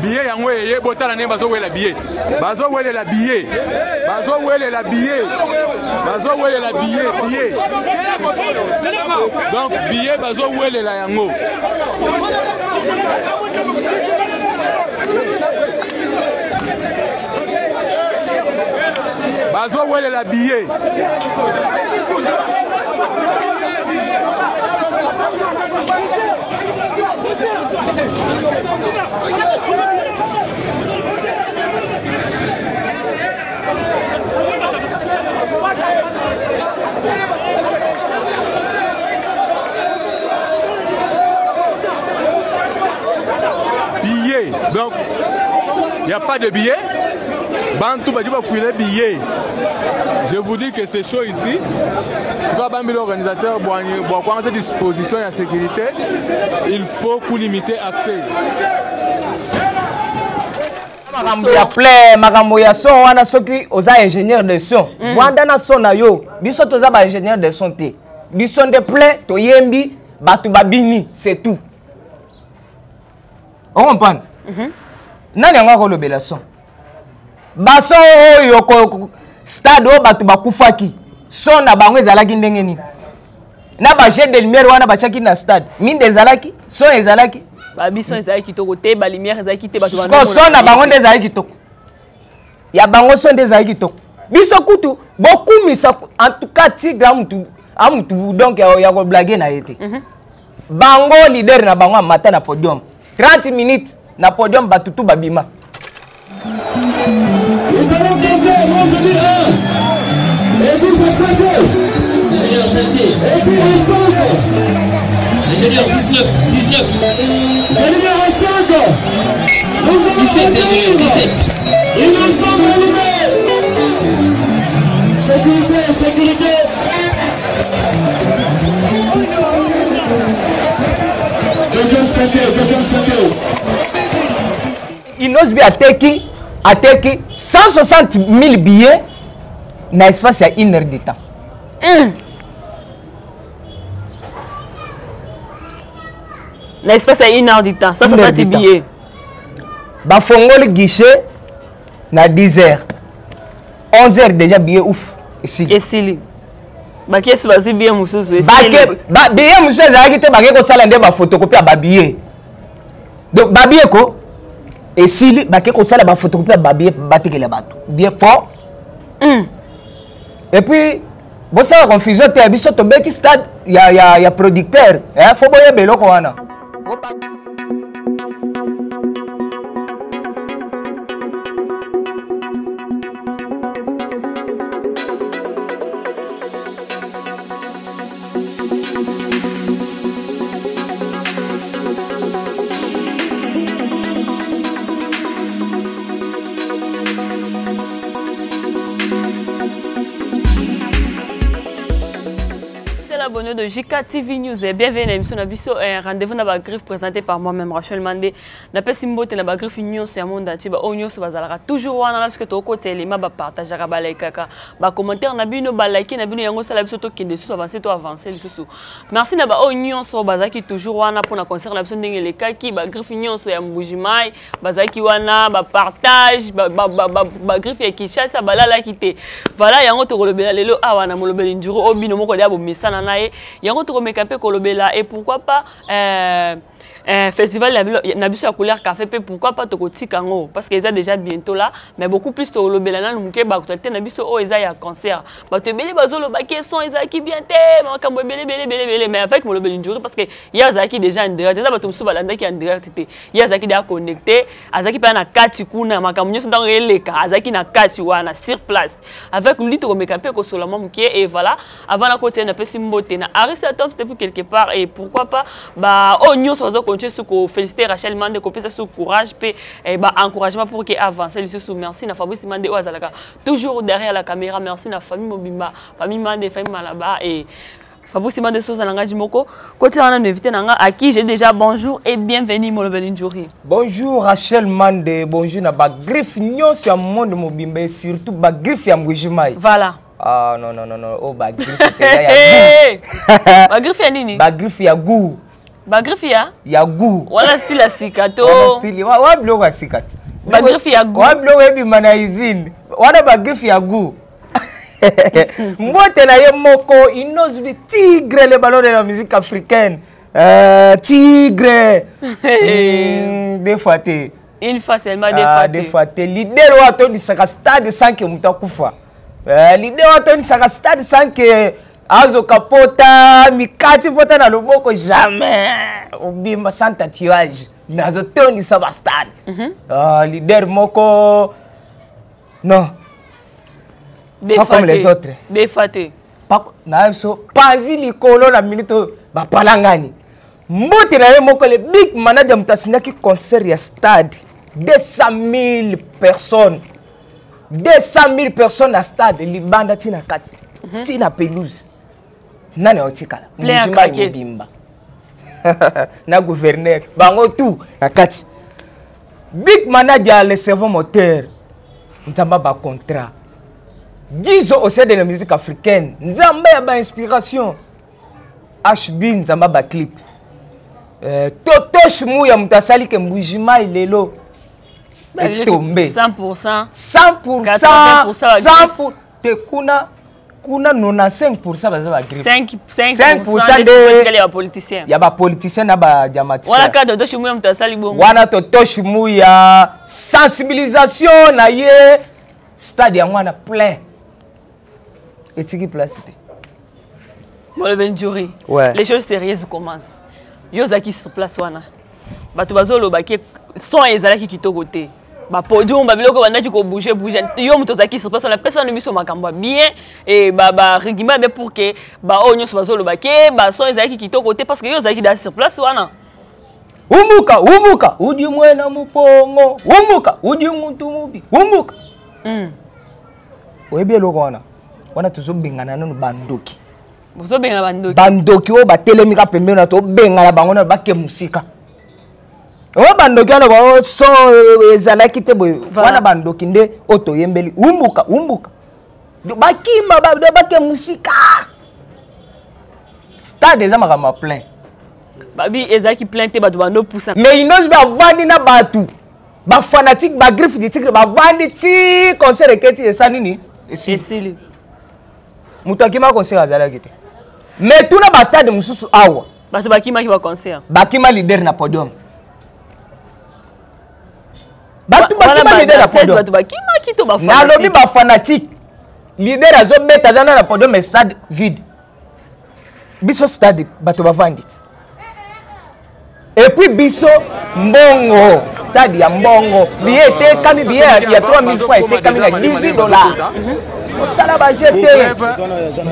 billet yango eye botala ne bazo wela billet. Bazo wela la billet. Bazo wela la billet. Bazo wela la billet. Donc billet bazo wela la yango. Bazo wela la billet. Billet. Donc, il n'y a pas de billet. Bantou va fouiller les billets. Je vous dis que c'est chaud ici. L'organisateur doit à disposition et à sécurité. Il faut qu'on limite l'accès. Makambo ya son wana soki oza ingénieur de son. Wanda na son na yo. Biso toza ba ingénieur de son te. Biso de plein to yembi batu babini, c'est tout. On comprend? Nani anga ko lobela son. Baso oyo stade o batu bakufaki. Son na bango ezalaki ndenge nini? Na ba jet de lumière wana bachaki na stade. Mine ezalaki, son ezalaki. Babiso ezalaki kitoko te, ba lumière ezalaki te batu bana. Son na bango ndezalaki kitoko. Ya bango son ndezalaki kitoko. Biso kutu beaucoup misa en tout cas tigre amutu donc ya ko blaguer na yete. Bango leader na bango matin na podium. 30 minutes na podium batutu babima. Ingénieur 19. Ingénieur à 5. 17, ingénieur 17. Ils nous sont allumés. Sécurité. Deuxième cinquième. Il n'ose bien attaquer 160 000 billets dans l'espace à 1 heure de temps. L'espace à 1 heure de temps, 160 billets. Bafongoli guichet na 10 heures. 11 heures déjà billet ouf. Ici. Ici. Baké sur basi billet mususu. Billet mususu ezalaki te baké ko sala nde ba photocopie ba billet. Donc ba billet ko ici baké ko sala ba photocopie ba billet batekele bato. Billet port. Et puis bon ça la confusion te biso to beti stade ya producteur. Faut boye beloko wana. Abonné de JK TV News et bienvenue à l'émission Nabiso, un rendez-vous dans la griffe présenté par moi-même Rachel Mandé. Na pesi mbote na ba griffe union c'est monde entier ba union so bazalaka toujours wana lorsque to côté élément ba partager ba like kaka ba commentaire na bino ba like na bino yango sala biso to kende so avancer to avancer biso. Merci na ba union so bazaki toujours wana pour na concert na biso ndenge le kaki ba griffe union so ya Mbujimai bazaki wana ba partage ba griffe ya Kinshasa balala kité. Voilà yango to kolobela lelo awa na molobeli njuru obino moko dia bo misana na yango to meka pe kolobela et pourquoi pas festival na biso ya couleur café pe pourquoi pas to kotika ngo parce que ils a déjà bientôt là mais beaucoup plus to kolobela na muke ba kote na biso o eza ya concert ba te beli bazolo ba question eza ki bien te makambo bele mais avec molobeli njuri parce que ya zaki déjà en direct eza ba to musu balanda ki en direct te ya zaki déjà connecté azaki pa na kati kuna makambo nyoso dans releka azaki na kati wana sur place avec lui to meka pe ko seulement muke et voilà avant la côté na pesi mbote na Aristotle depuis quelque part et pourquoi pas ba o nyoso bazo continuer sous féliciter Rachel Mandé ko pesa sous courage et ba encouragement pour que avancer lui sous merci na Fabrice Mandé ozalaka toujours derrière la caméra merci na famille Mobimba famille Mandé famille Malaba et Fabrice Mandé soza nanga jimoko côté on a invité nanga à qui j'ai déjà bonjour et bienvenue Molobeli Njuri. Bonjour Rachel Mandé, bonjour na ba griffe nyonso ya monde Mobimba et surtout ba griffe ya Mbujimai. Voilà. Ah non, oh ba griffe ya goût. Ba griffe ya nini? Ba griffe ya goût. Ba griffe ya goût. Wala style ya sikato. Wala style wa biloko ya sikati. Ba griffe ya goût. Wa biloko ebima na usine. Wana ba griffe ya goût. Mbote na ye moko inose bi tigre le ballon de la musique africaine. Tigre. Des fois te. Une fois seulement des fois. Des fois te. Leader wa to di saka stade sans que muta kufa. Leader wa to di saka stade sans que azo kapota mikati pota na loboko jamais. Obimba sans tatouage. Nazo to di saba stade. Leader moko non. Pas comme les autres. Des fatés. Na so pazi likolo na minute ba palangani. Mbote na ye moko le big manager mutasinaki concert ya stade 200,000 personnes. 200,000 personnes à stade libanda tina kati. Tina pelouse. Nani otikala. Mujimba yobimba. Na gouverneur bango tout na kati. Big manager le cerveau moteur. Nzamba ba contrat. 10 ans au sein de la musique africaine. Nzamba ya ba inspiration. HB Nzamba ba clip. Toto Shmuya mutasali ke mbujima ilelo. Est tombé. 100%. 100%. 100%. Te kuna 95% baza ba griffe. 5% de ya politiciens. Ya ba politiciens na ba diamati. Wana ka Toto Shmuya mutasali bongo. Wana Toto Shmuya sensibilisation na ye stade ya mwana plein. Etiki placité. Bon le jury. Ouais. Les choses sérieuses commencent. Yo zaki sur place wana. Bato bazolo baki son ezalaki kitoko te. Ba podium ba biloko bandaki ko bouger. Yo muto zaki sur place on a personne miso makambo bien et ba rigima be pour que ba onyo so bazolo baki ba son ezalaki kitoko te parce que yo zaki da sur place wana. Umuka udi mwena mupongo. Udi muntu mubi. Oyebi eloko wana. Wana tuzobengana nanu bandoki. Bozo benga bandoki. Bandoki o batelemi ka pembeni na to bengana bango na bake musika. O bandoki ana ba so ezalaki te boy. Wana bandoki nde otoyembeli. Umuka. Bakima ba bake musika. Stade eza makama plein. Babi ezaki plein te bato bando poussa. Mais inose ba vandi na batu. Ba fanatique ba griffe du tigre ba vandi ti concert eketi esanini. Esili. Mutakima concert azalaki te. Mais tout na ba stade mususu awa. Bato bakima ki ba concert. Bakima leader na podium. Bakima leader na podium. Bato bakima ki to ba fanatique. Na lobi ba fanatique. Leader azo beta zana na podium mais stade vide. Biso stade bato ba vandit. Et puis biso mbongo stade ya mbongo billet était kami billet il y a 3000 fois était kami na $18. Au salaba jeté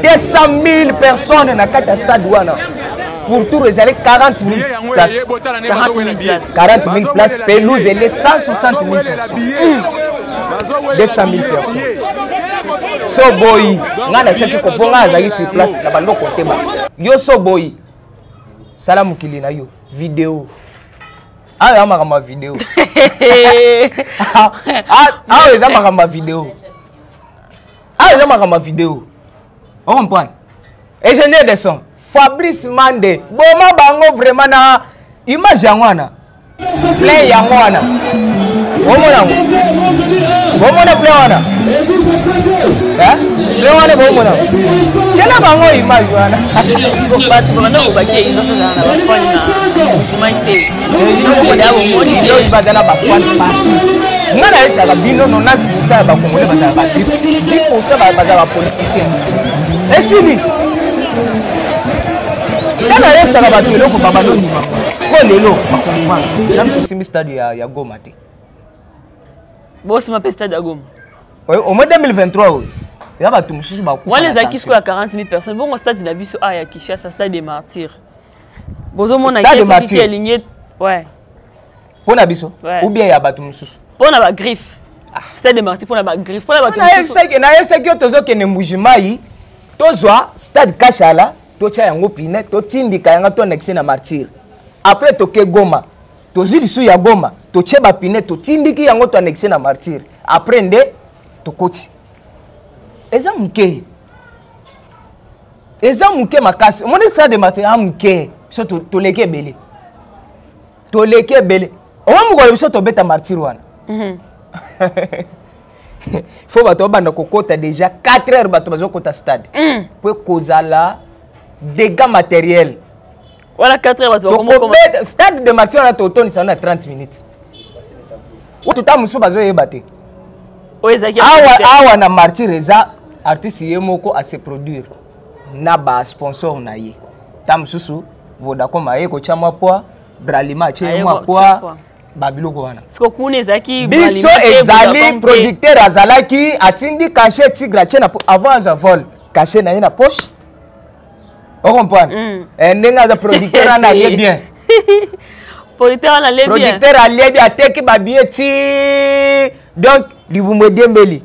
200,000 personnes na kati ya stade wana pour tout réserver 40,000 places. 40,000 places pelouse et les 160,000 personnes. 200,000 personnes. So boy ngana chaki ko ponga azaki sur place na bando côté ba. Yo so boy Salam mukili na yo vidéo. Ah ma vidéo. Eza ma vidéo. Eza ma vidéo. On comprend. Ingénieur de son Fabrice Mande. Boma bango vraiment na image ya mwana. Plein ya mwana. Bomona plein wana. Plein wana bomona. Chana bango image wana. Bato bana obaki inoso na bafani na maite. Inoso ya bomoni yo badana bafani pa. Ngana esa ka bino no na kusa ba kongole ba ba. Tipo sa ba ba politicien. Esini. Ngana esa ka ba telo ko baba no nima. Ko lelo makongwa. Nam to simi stade ya Goma te. Boss ma stade ya Goma. Au mois 2023. Il y a pas tout mususu ba. Wale zaki sko ya 40,000 personnes. Bon stade na biso a ya Kinshasa stade des martyrs. Bozo mona qui est aligné. Ouais. Pour na biso ou bien ya ba tout mususu. Pour na ba griffe. Stade des martyrs pour na ba griffe. Pour na ba tout mususu. Na yesa ki tozo ke ne mbujimai. Tozwa stade Kashala, to cha yango pine, to tindika yanga to nexe na martyr. Après to ke Goma. To zili su ya Goma, to cheba pine, to tindiki yango to nexe na martyr. Après nde to koti. Eza muke. Eza muke makasi. Moni stade de martyr muke. So to leke bele. toleki ebele owa mokolo biso tobeta martyr wana faut bato babanda kokota déjà 4 heures bato bazokota stade po kozala dégâts matériels voilà 4 heures bato stade de martyr wana totonisa na 30 minutes tuta mosusu bazoyeba te awa na martyr eza artiste ye moko ase produire na ba sponsor na ye ta mosusu Vodacom aye kotia mwa poa Bralima atie mwa poa babiloko wana biso ezali producteur azalaki atindi cachet tigre atie na avant à vol cachet na ye na poche on comprend ndenge aza producteur ana alie bien producteur alie bien ateki babillet ti donc libumu edembeli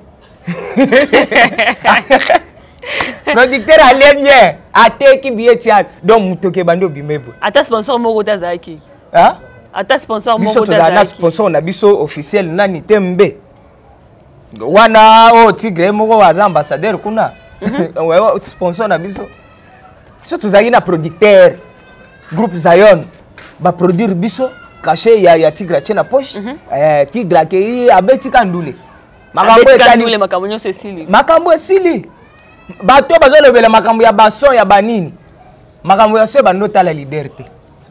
producteur alie bien ateki billet ti donc mutoke bandi obimebo ata sponsor moko te azalaki ata sponsor moko te azalaki biso sponsor na biso officiel nani tembe wana o tigre moko aza ambassadeur kuna sponsor na biso so tozalaki na producteur groupe Zion ba produire biso cachet ya tigre atie na poche tigre akei abeti kandule makambo esili bato bazolobela makambo ya bason ya banini makambo ya so bando tala leader te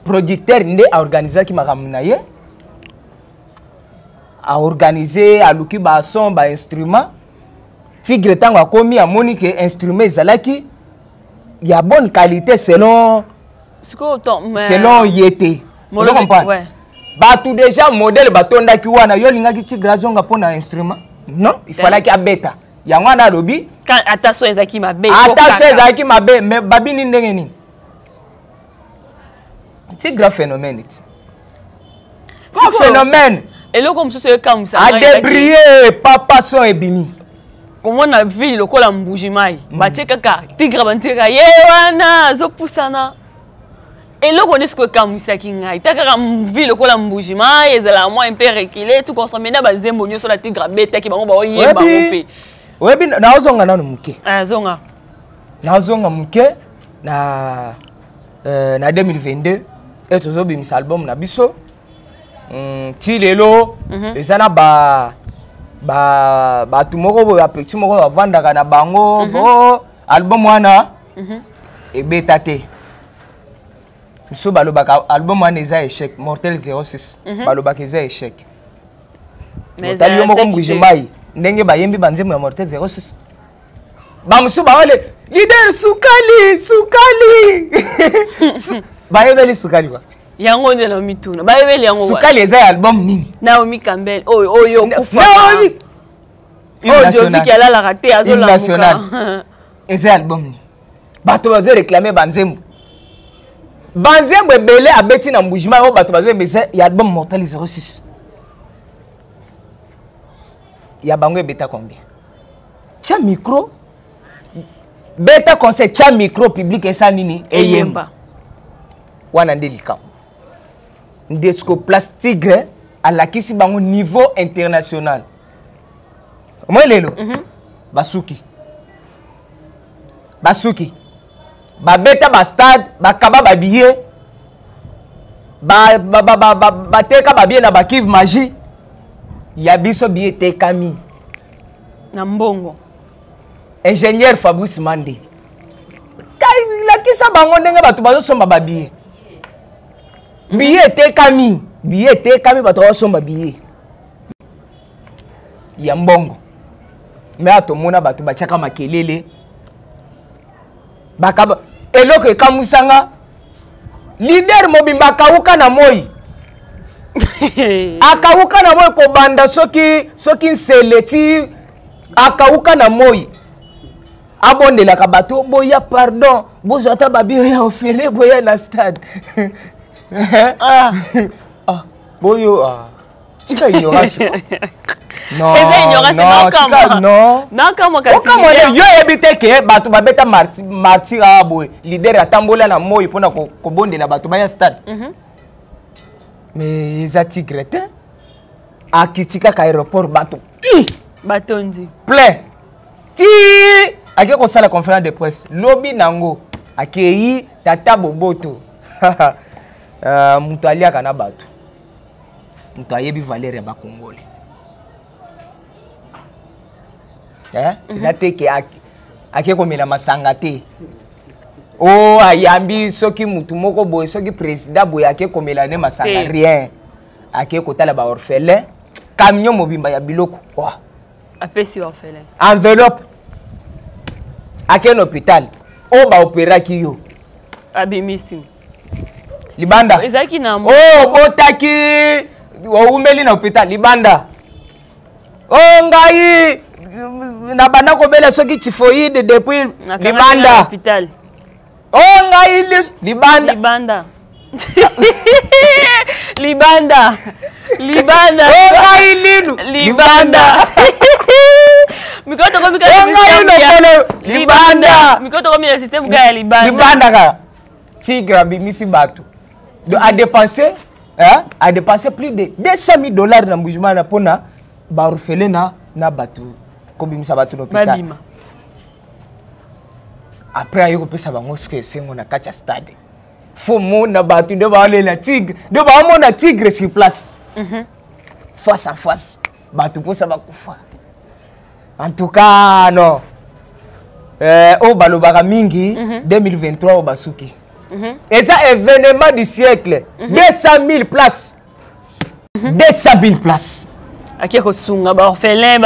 producteur nde aorganizaki makambo na ye aorganize aluki bason ba instrument tigre tango akomi amoni ke instrument ezalaki ya bonne qualité selon yete vous comprenez bato déjà modèle batondaki wana yo lingaki tigre azonga pona instrument non il fallait qu'il abeta yango na lobi quand attention ezaki mabe mais babini ndenge nini c'est grand phénomène phénomène eloko mosusu ekamwisa a débriller papa son ebimi comment na ville lokola Mbujimai batie kaka tigre bantika ye wana azopusana eloko nesko ekamwisaki ngai ta kaka ville lokola Mbujimai ezala moi un peu reculé tout consommer na banzembo nyonso la tigre betaki bango baoyeba bango mpe webi naozonga nanu muke zonga naozonga muke na 2022 et tozobimisa album na biso ti lelo eza na bato moko boyo apeti moko bavandaka na bango bo album wana ebeta te biso balobaka album wana eza échec Mortel 06 balobaka eza échec otali yo moko Mbujimai ndenge bayembi banzembo ya Mortel 06 bamusu bawale leader sukali bayebeli sukali kwa yango nde na mituna bayebeli yango sukali eza album nini Naomi Campbell oyo kufa Joviki alalaka te azolamuka eza album nini bato bazo réclamer banzembo ebele abeti na Mbujimai oyo bato bazo embeza ya album Mortel 06 ya bango ebeta combien tia micro beta conseil tia micro public esa nini eyemba wana nde likambo ndesko plastigre alakisi bango niveau international moi lelo basuki babeta ba stade bakaba babillet bateka babillet na bakive magie ya biso billet tekami na mbongo ingénieur Fabrice Mande lakisa bango ndenge bato bazosomba babillet billet tekami bato bazosomba billet ya mbongo me atomona bato batiaka makelele bakaba eloko ekamwisanga leader mobimba akawuka na moi akawuka na moi kobanda soki nseleti akawuka na moi abondelaka bato boya pardon bozwa ata babio ya ofele boya na stade boyo tika ignorance non yo yebi te ke bato babeta martyr boye leader atambola na moi mpona kobondela bato baya stade mais eza tigre te akiti kaka aéroport bato batondi plein ti ake kosala conférence de presse lobi nango akei tata boboto mutu aliaka na bato moto ayebi valeur ya bakongole eza te ke ake komela masanga te o ayambi soki mutu moko boye soki président boye ake komela ne masanga rien ake kotala baorphelin camion mobimba ya biloko apesi orphelin enveloppe ake na hôpital o baoperaki yo abimisi libanda ezalaki na botaki oumeli na hôpital libanda ngai na banda kobela soki typhoïde depuis libanda ngai libanda libanda ngai linu libanda mikoto komi ka système ka ya libanda ka tigre abimisi bato donc a dépensé plus de $200,000 na mbujimana mpona baorphelin na bato kobimisa bato na hôpital après aye kopesa bango soki esengo na kati ya stade fo mona bato nde baolela tigre nde baomona tigre sur place face à face bato mposa bakufa en tout cas non oyo balobaka mingi 2023 oyo basuki eza événement du siècle 200,000 places 200,000 places akie kosunga baorphelin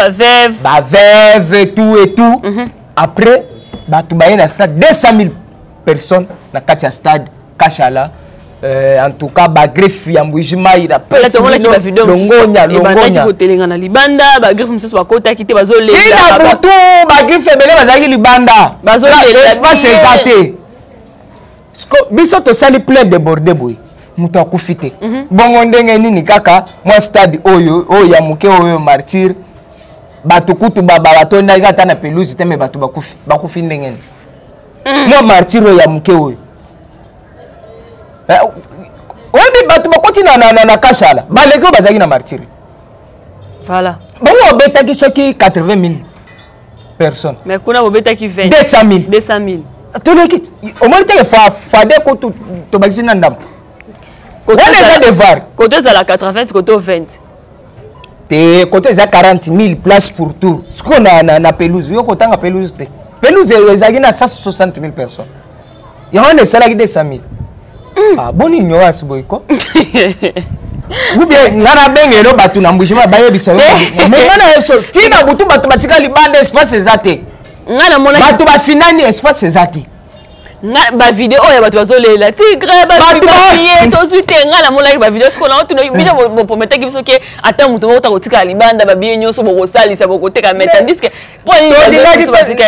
baveuve tout et tout après bato baye na stade 200,000 personnes na kati ya stade Kashala en tout cas bagreffe ya mbujimai na longonya kotelenga na libanda bagreffe mosusu bakotaki te bazolela tina butu bagreffe ebele bazalaki libanda espace eza te biso tosali plein débordé boye moto akufi te bongo ndenge nini kaka mwa stade oyo ya moke oyo martyr bato kutu batondaki ata na pelouse te me bato bakufi ndenge nini mwa martyr oyo ya moke oyo oyebi bato bakoti na Kashala baleki oyo bazalaki na martyr voilà bongo obetaki soki 80,000 personnes mais kuna bobetaki 200,000 toleki omoni teke fade ko tobakisi na ndambo wana eza devoir côté ezalaka 80 côté 20 te côté eza 40,000 places pour tour siko na pelouse yo kotanga pelouse te pelouse ezalaki na 160,000 personnes yango wana esalaki 200,000 boni ignorance boye ko ubie nga na bengelo bato na mbujima bayebisa yo mais nga na yeso tina butu bato batika libanda espace eza te bato bafinani espace eza te bavideo oyo bato bazolela tigre baye tozwi te nga namonaki bavideo sikoyo nango tino bino boprometaki biso ke ata moto moko ta kotika libanda babiye nyonso bokosalisa bokoteka mais tandis ke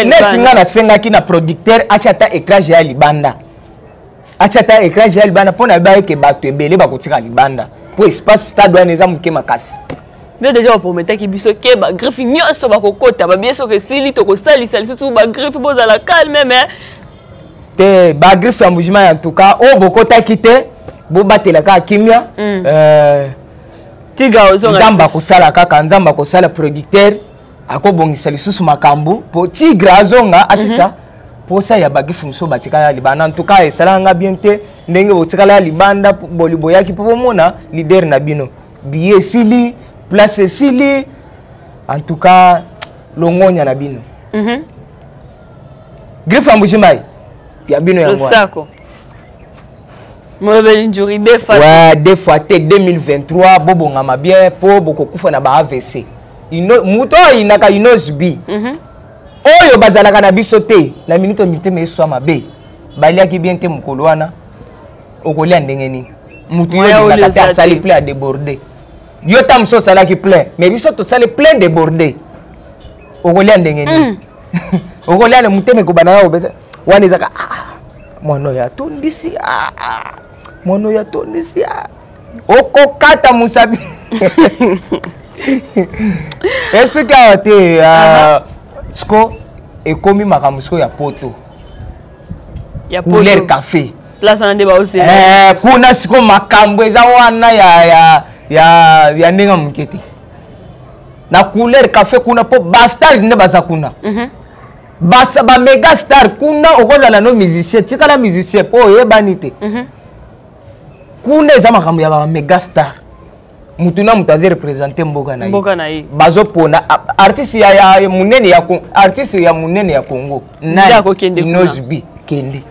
neti nga nasengaki na producteur atia ata écrage ya libanda mpona bayeke bato ebele bakotika libanda po espace stade wana eza moke makasi bien déjà baprometaki biso ke bagreffe nyonso bakokota babiye soki esili tokosalisa lisusu bagreffe bozala calme mais te bagreffe ya mbujima en tout cas oyo bokotaki te bobatelaka kimia nzambe akosala kaka nzambe akosala producteur akobongisa lisusu makambo po tigre azonga asisa posa ya bagreffe mosusu batikala ya libanda en tout cas esalanga bien te ndenge botikala ya libanda boyaki mpo bomona leader na bino biye esili place esili en tout cas longonya na bino greffe ya mbujima ya bino yango sako molobeli njuri deux fois te 2023 bobongama bien po bokokufa na ba AVC muto inaka inosbi oyo bazalaka na biso te na minute mitema eswa mabe baliaki bien te mokolo wana okolia ndenge nini mutu yo lingaka asali plein à déborder yo ta mosusu osalaki plein mais biso tosali plein débordé okolia ndenge nini okolia na mutema ekobana obeta wana ezaka mwana ya tondisi okokata musabi esuki awa te siko ekomi makambo siko ya poto couleur café kuna siko makambo eza wana ya ndenge moke te na couleur café kuna po bastar nde baza kuna ba méga star kuna okozala no musicien tikala musicien po oyebani te kuna eza makambo ya ba méga star mutuna mutaze représenter mboka na ye bazo pona artiste ya munene ya artiste ya munene ya Congo nani Nozbi kende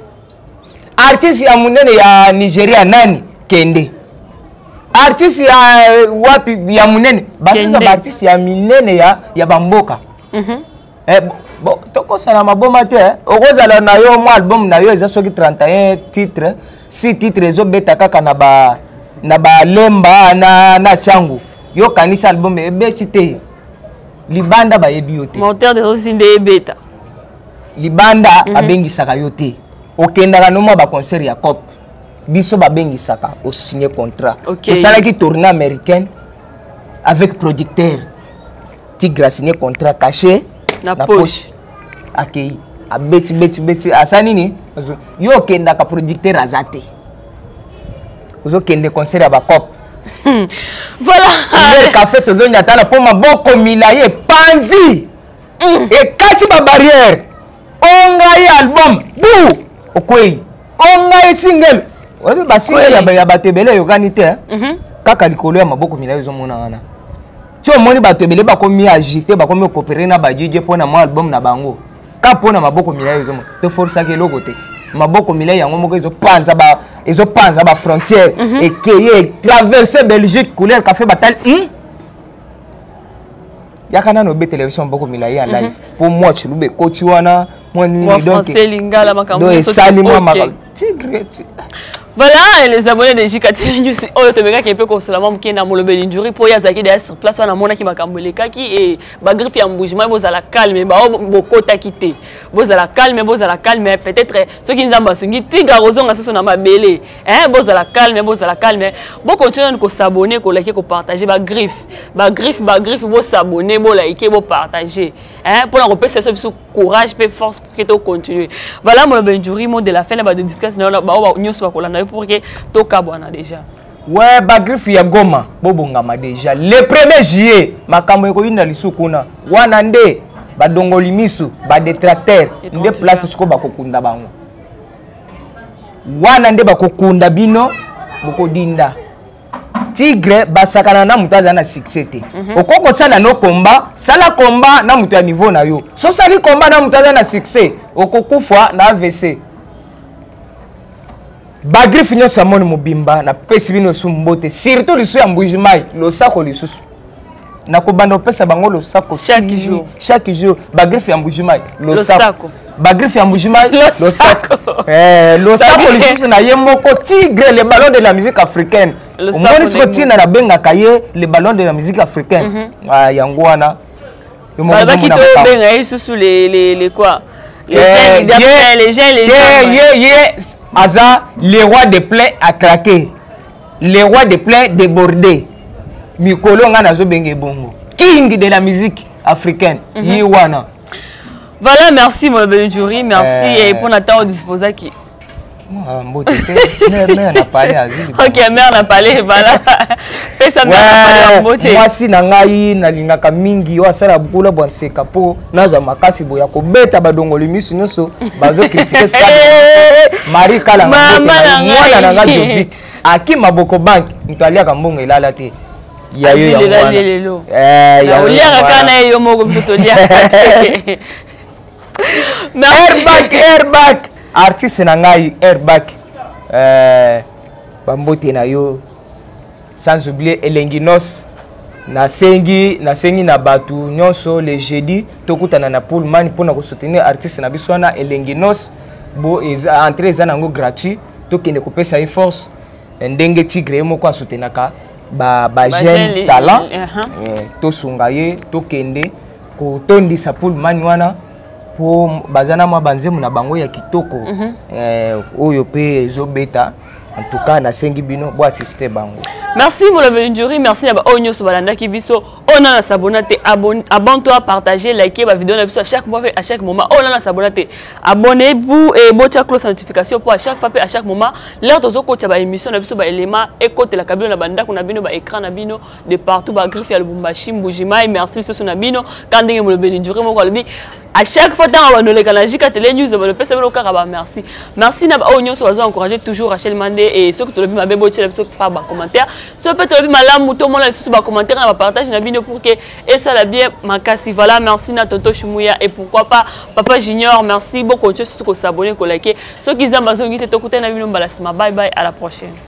artiste ya munene ya Nigeria nani kende artiste ya wapi ya munene bazo ba artiste ya minene ya bamboka bon toko sala maboma te okozala na yo mo album na yo eza soki 31 titres 6 titres ezo beta kaka na ba lemba na changu yo kanisa album ebeti te libanda ba yebi yo te monteur de aussi de beta libanda abengisaka yo te okendaka no mo ba concert ya cop biso ba bengisaka o signer contrat osalaki tournée américaine avec producteur Tigre signer contrat caché na poche akei abeti asani ni yo kenda ka producteur azate ozo kende concert ba cop voilà le café tozo nyatala po maboko milaye panzi e kati ba barrière ongai album bu okwei ongai single obi ba single ya batebele yo kanite kaka likolo ya maboko milaye zo mona wana tu moni batebele ba komi agiter ba komi coopérer na ba DJ pona mo album na bango ka pona maboko milaye zo mo to force ke logo te maboko milaye yango moko ezo panza ba frontière et que traverser Belgique couleur café batal yakana no be télévision maboko milaye en live pour moi chulube koti wana moni donc lingala makambo so sali moi makambo Tigre. Voilà, les abonnés de JK TV News, oh, tu me dis que constamment qui na molobe l'injury pour yazaki derrière sur place wana mona ki makambole kaki et ba griffe ya mbujima boza la calme ba bokota kité boza la calme peut-être ceux qui nzamba sungi tiga rozonga soso na mabele boza la calme bon continuer ko s'abonner ko liker ko partager ba griffe bo s'abonner bo liker bo partager pour la repère c'est ça courage et force pour que tu continues. Voilà molobe l'injury mot de la fin ba de discussion na ba news ba ko pour que to kabwana déjà. Ouais, ba griffe ya Goma bobongama déjà le 1er juillet makambo eko yinda lisukuna wana nde ba dongoli misu ba détracteur nde place siko ba kokunda bango wana nde ba kokunda bino boko dinda Tigre basakana na mutaza na succès te okoko sana no combat sala combat na mutu ya niveau na yo so sali combat na mutaza na succès okokufwa na AVC Bagriffe nyo samoni mobimba na pesi bino sumbote surtout lisu ya mbujimai lo sako lisusu na kobanda pesa bango lo sako chaque jour Bagriffe ya mbujimai lo sako Bagriffe ya mbujimai lo sako lo sako lisusu na yemoko Tigre le ballon de la musique africaine omoni siko tina na benga kaye le ballon de la musique africaine yango wana yo mo benga lisusu les quoi les gens Aza, le roi de plein a craqué. Le roi de plein débordé. Mikolo ngana zo benge bongo. King de la musique africaine. Yiwana. Voilà, merci mon bel jury, merci et pour Nathan disposa qui. Mère n'a parlé à Zili. OK, mère n'a parlé, voilà. Fais ça mère beauté. Moi si na ngai na lingaka mingi wa sala bukula bwa seka po naza makasi boya ko beta badongo limisu nyoso bazo critiquer ça. Marie kala ngwana na ngai Jovic. Aki maboko bank mtalia kambongo ilala te. Ya yo ya ya uliaka kana yo moko mtoto lia. Airbag. Artiste na ngai Airbag bambote na yo sans oublier Elenginos na sengi na batu nyonso le jeudi tokutana na Pullman pona ko soutenir artiste na biso na Elenginos bo entrée eza nango gratuit tokende kopesa force ndenge Tigre moko a soutenaka ba jeune talent to sungaye tokende ko tondisa Pullman wana pour bazana mwa banzemu na bango ya kitoko oyo pe ezobeta en tout cas na sengi bino bo assister bango. Merci mon le jury, merci à Onyo Sobalanda qui biso on a s'abonner abonne-toi partager liker ma vidéo à chaque mois à chaque moment on a s'abonner abonnez-vous et bocha close notification pour à chaque fois à chaque moment l'heure tozo ko ba émission na biso ba élément écoute la kabino na banda kuna bino ba écran na bino de partout ba griffe ya Lubumbashi Mbujimai merci sur na bino quand ndenge mon le jury mo ko lobi À chaque fois, dans le Jika Télé News, le PCB merci. Merci na Onyo so encourager toujours Rachel Mandé et ceux que tu le ma bebo chez pas bas commentaire. Ceux peut être malam ou tout le monde sur bas commentaire na partage na vidéo pour que et ça la bien makasi voilà merci na Toto Chumuya et pourquoi pas Papa Junior merci beaucoup ceux qui s'abonner ko liker ceux qui Amazon qui te écouter na vidéo balasima bye bye à la prochaine.